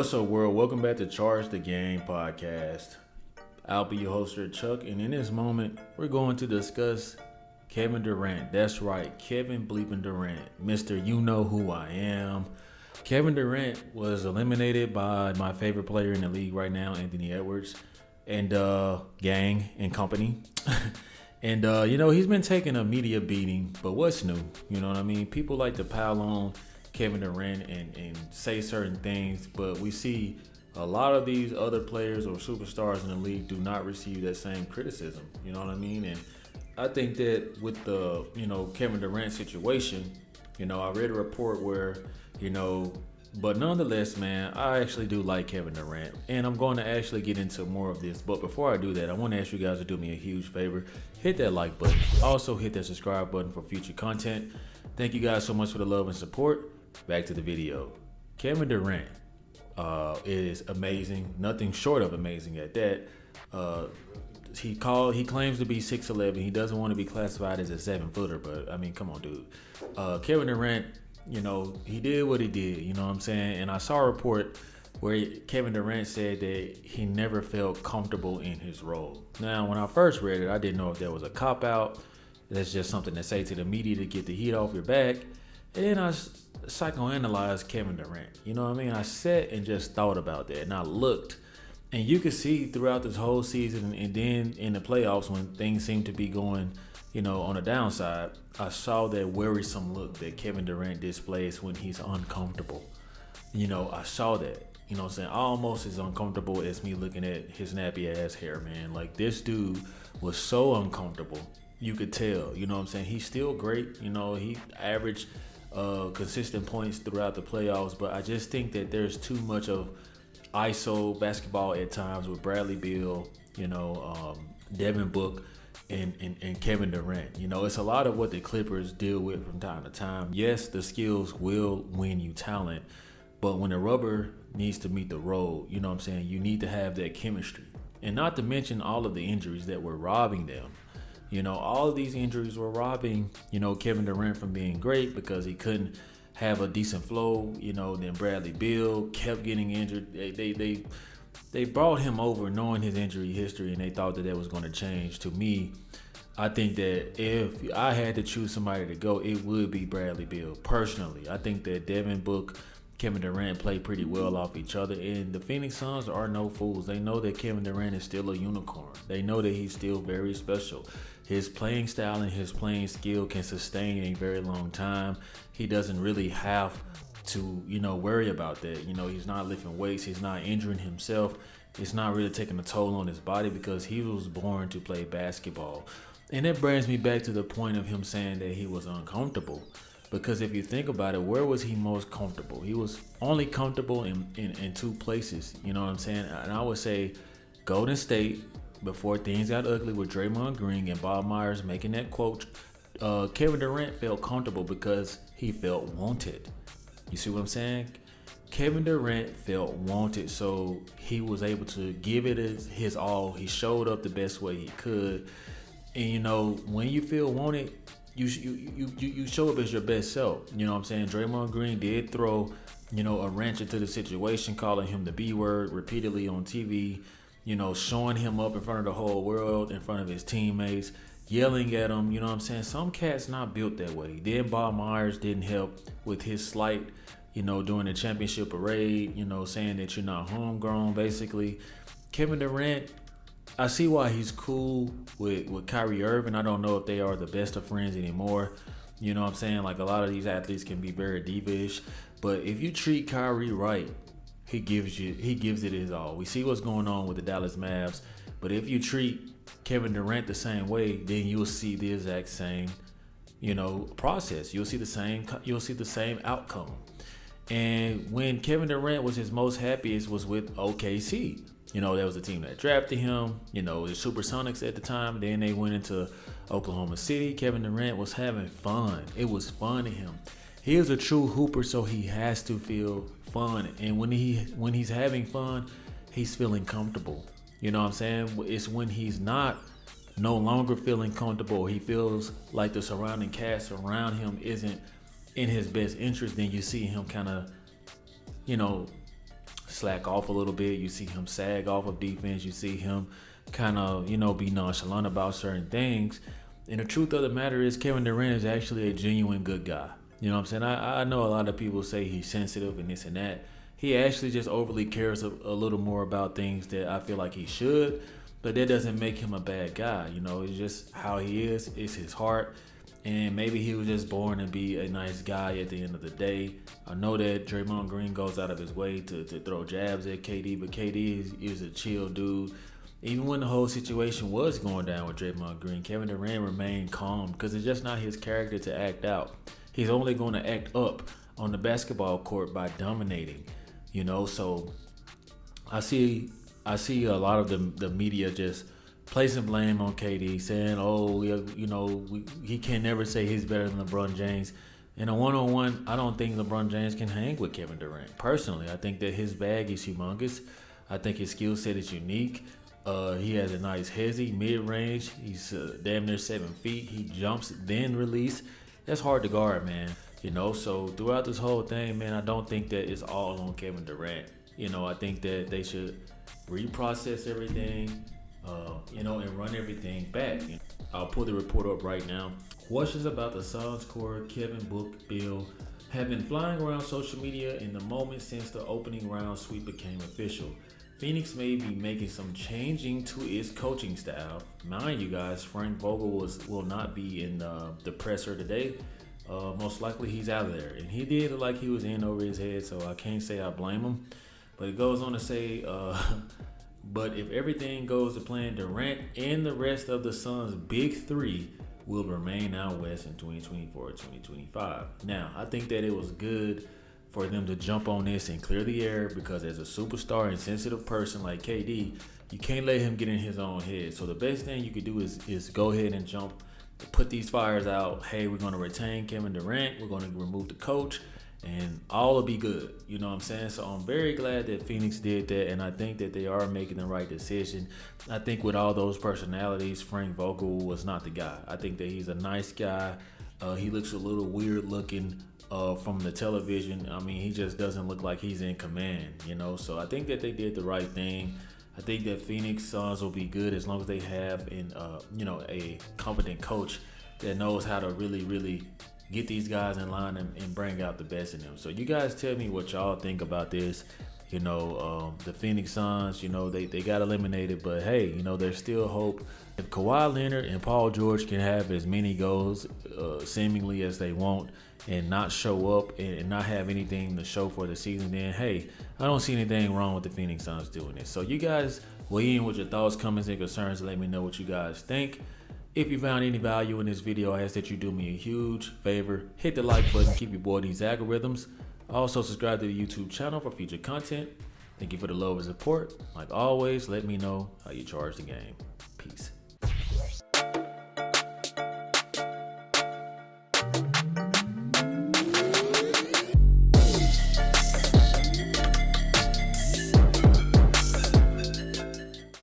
What's up, world? Welcome back to Charge the Game podcast. I'll be your host, Chuck, and in this moment, we're going to discuss Kevin Durant. That's right, Kevin bleeping Durant, Mr. You Know Who I Am. Kevin Durant was eliminated by my favorite player in the league right now, Anthony Edwards, and gang and company. And he's been taking a media beating, but what's new? You know what I mean? People like to pile on Kevin Durant and say certain things, but we see a lot of these other players or superstars in the league do not receive that same criticism. You know what I mean? And I think that with the, Kevin Durant situation, I read a report where, but nonetheless, man, I actually do like Kevin Durant, and I'm going to actually get into more of this. But before I do that, I want to ask you guys to do me a huge favor. Hit that like button. Also hit that subscribe button for future content. Thank you guys so much for the love and support. Back to the video. Kevin Durant is amazing. Nothing short of amazing at that. He claims to be 6'11". He doesn't want to be classified as a 7-footer, but I mean, come on, dude. Kevin Durant, he did what he did, you know what I'm saying? And I saw a report where Kevin Durant said that he never felt comfortable in his role. Now, when I first read it, I didn't know if that was a cop-out. That's just something to say to the media to get the heat off your back. And then I psychoanalyzed Kevin Durant. You know what I mean? I sat and just thought about that, and I looked. And you could see throughout this whole season, and then in the playoffs when things seem to be going, on the downside, I saw that worrisome look that Kevin Durant displays when he's uncomfortable. I saw that. You know what I'm saying? Almost as uncomfortable as me looking at his nappy ass hair, man. Like, this dude was so uncomfortable. You could tell, you know what I'm saying? He's still great. He averaged consistent points throughout the playoffs, but I just think that there's too much of ISO basketball at times with Bradley Beal, Devin Book, and Kevin Durant. It's a lot of what the Clippers deal with from time to time. Yes, the skills will win you talent, but when the rubber needs to meet the road, you need to have that chemistry. And not to mention all of the injuries that were robbing them. All of these injuries were robbing, Kevin Durant from being great because he couldn't have a decent flow. Then Bradley Beal kept getting injured. They brought him over knowing his injury history, and they thought that was going to change. To me, I think that if I had to choose somebody to go, it would be Bradley Beal. Personally, I think that Devin Book, Kevin Durant play pretty well off each other, and the Phoenix Suns are no fools. They know that Kevin Durant is still a unicorn. They know that he's still very special. His playing style and his playing skill can sustain a very long time. He doesn't really have to, worry about that. He's not lifting weights. He's not injuring himself. It's not really taking a toll on his body because he was born to play basketball. And that brings me back to the point of him saying that he was uncomfortable. Because if you think about it, where was he most comfortable? He was only comfortable in two places. You know what I'm saying? And I would say Golden State before things got ugly with Draymond Green and Bob Myers making that quote. Kevin Durant felt comfortable because he felt wanted. You see what I'm saying? Kevin Durant felt wanted, so he was able to give it his all. He showed up the best way he could. And when you feel wanted, you show up as your best self. You know what I'm saying? Draymond Green did throw, a wrench into the situation, calling him the B word repeatedly on TV, showing him up in front of the whole world, in front of his teammates, yelling at him. You know what I'm saying? Some cats not built that way. Then Bob Myers didn't help with his slight, during the championship parade, saying that you're not homegrown, basically. Kevin Durant, I see why he's cool with Kyrie Irving. I don't know if they are the best of friends anymore. You know what I'm saying? Like, a lot of these athletes can be very diva-ish. But if you treat Kyrie right, he gives it his all. We see what's going on with the Dallas Mavs. But if you treat Kevin Durant the same way, then you'll see the exact same, process. You'll see the same outcome. And when Kevin Durant was his most happiest was with OKC. That was the team that drafted him. The Supersonics at the time. Then they went into Oklahoma City. Kevin Durant was having fun. It was fun to him. He is a true hooper, so he has to feel fun. And when he's having fun, he's feeling comfortable. You know what I'm saying? It's when he's no longer feeling comfortable. He feels like the surrounding cast around him isn't in his best interest. Then you see him kind of, slack off a little bit. You see him sag off of defense. You see him kind of, be nonchalant about certain things. And the truth of the matter is Kevin Durant is actually a genuine good guy. You know what I'm saying? I know a lot of people say he's sensitive and this and that. He actually just overly cares a little more about things that I feel like he should. But that doesn't make him a bad guy. It's just how he is. It's his heart. And maybe he was just born to be a nice guy at the end of the day. I know that Draymond Green goes out of his way to throw jabs at KD, but KD is a chill dude. Even when the whole situation was going down with Draymond Green, Kevin Durant remained calm because it's just not his character to act out. He's only going to act up on the basketball court by dominating, So I see a lot of the media just placing blame on KD, saying, he can never say he's better than LeBron James. In a one-on-one, I don't think LeBron James can hang with Kevin Durant. Personally, I think that his bag is humongous. I think his skill set is unique. He has a nice hezzy, mid-range. He's damn near 7 feet. He jumps, then release. That's hard to guard, man. So throughout this whole thing, man, I don't think that it's all on Kevin Durant. I think that they should reprocess everything, and run everything back. I'll pull the report up right now. Questions about the Suns core Kevin Book bill have been flying around social media in the moment since the opening round sweep became official. Phoenix may be making some changing to its coaching style. Mind you guys, Frank Vogel will not be in the presser today. Most likely he's out of there. And he did look like he was in over his head, so I can't say I blame him. But it goes on to say, but if everything goes to plan, Durant and the rest of the Suns' big three will remain out west in 2024-2025. Now, I think that it was good for them to jump on this and clear the air because as a superstar and sensitive person like KD, you can't let him get in his own head. So the best thing you could do is go ahead and put these fires out. Hey, we're going to retain Kevin Durant. We're going to remove the coach. And all will be good. You know what I'm saying? So I'm very glad that Phoenix did that, and I think that they are making the right decision. I think with all those personalities, Frank Vogel was not the guy. I think that he's a nice guy. He looks a little weird looking from the television. I mean, he just doesn't look like he's in command, So I think that they did the right thing. I think that Phoenix Suns will be good as long as they have a competent coach that knows how to really, really get these guys in line and bring out the best in them. So you guys tell me what y'all think about this. The Phoenix Suns, they got eliminated, but hey, there's still hope. If Kawhi Leonard and Paul George can have as many goals seemingly as they want and not show up and not have anything to show for the season, then hey, I don't see anything wrong with the Phoenix Suns doing this. So you guys weigh in with your thoughts, comments, and concerns. Let me know what you guys think. If you found any value in this video, I ask that you do me a huge favor. Hit the like button, keep your boy these algorithms. Also, subscribe to the YouTube channel for future content. Thank you for the love and support. Like always, let me know how you charge the game. Peace.